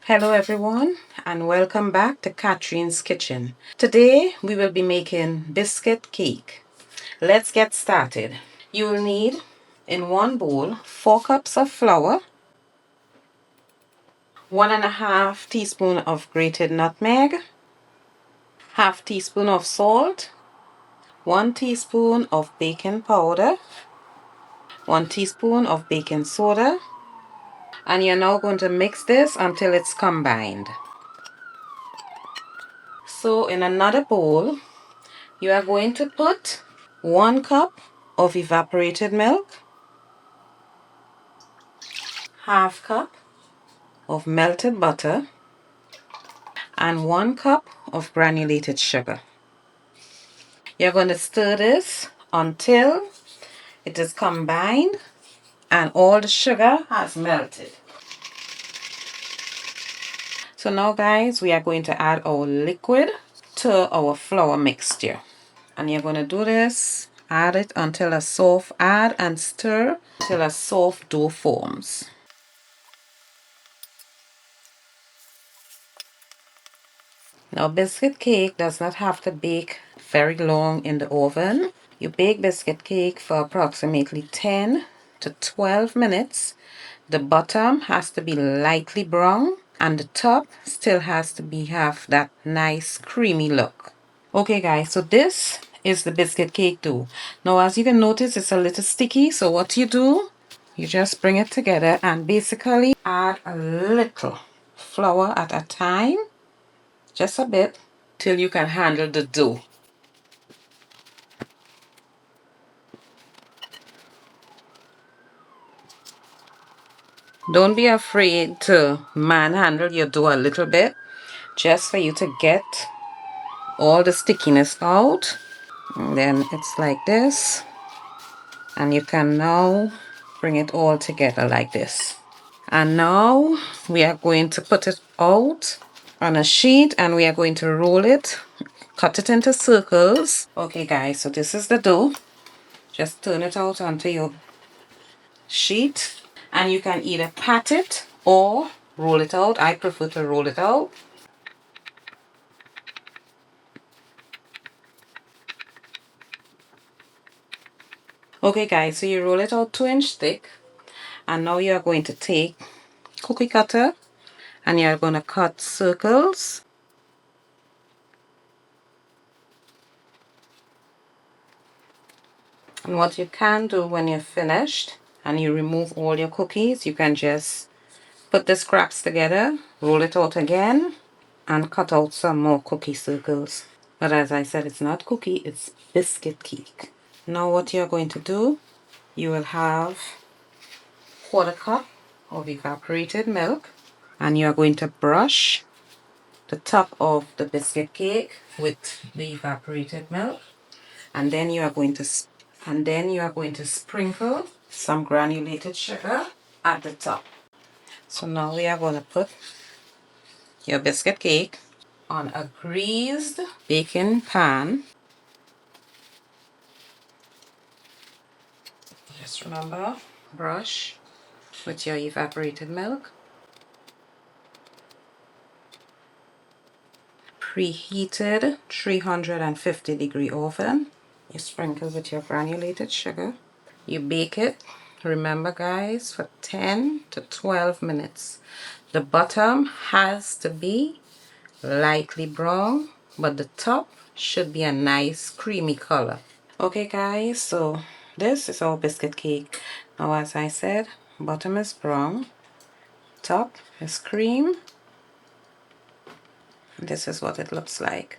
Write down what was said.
Hello everyone and welcome back to Katrine's Kitchen. Today we will be making biscuit cake. Let's get started. You will need in one bowl 4 cups of flour, 1.5 teaspoon of grated nutmeg, half teaspoon of salt, 1 teaspoon of baking powder, 1 teaspoon of baking soda, and you're now going to mix this until it's combined. So in another bowl, you are going to put 1 cup of evaporated milk, half cup of melted butter, and 1 cup of granulated sugar. You're going to stir this until it is combined and all the sugar has melted. So now guys, we are going to add our liquid to our flour mixture. And you're going to do this, add it until add and stir until a soft dough forms. Now biscuit cake does not have to bake very long in the oven. You bake biscuit cake for approximately 10 to 12 minutes. The bottom has to be lightly brown and the top still has to have that nice creamy look. Okay guys, so this is the biscuit cake dough. Now as you can notice, it's a little sticky, so what you do, you just bring it together and basically add a little flour at a time, just a bit, till you can handle the dough. Don't be afraid to manhandle your dough a little bit, just for you to get all the stickiness out. And then it's like this, and you can now bring it all together like this. And now we are going to put it out on a sheet and we are going to roll it, cut it into circles. Okay guys, so this is the dough. Just turn it out onto your sheet and you can either pat it or roll it out. I prefer to roll it out. Okay guys, so you roll it out 2-inch thick, and now you are going to take cookie cutter and you're going to cut circles. And what you can do when you're finished and you remove all your cookies, you can just put the scraps together, roll it out again, and cut out some more cookie circles. But as I said, it's not cookie, it's biscuit cake. Now what you're going to do, you will have 1/4 cup of evaporated milk, and you're going to brush the top of the biscuit cake with the evaporated milk, and then you are going to sprinkle some granulated sugar at the top. So now we are going to put your biscuit cake on a greased baking pan. Just remember, brush with your evaporated milk. Preheated 350-degree oven. You sprinkle with your granulated sugar. You bake it, remember guys, for 10 to 12 minutes. The bottom has to be lightly brown, but the top should be a nice creamy color. Okay guys, so this is our biscuit cake. Now as I said, bottom is brown, top is cream. This is what it looks like.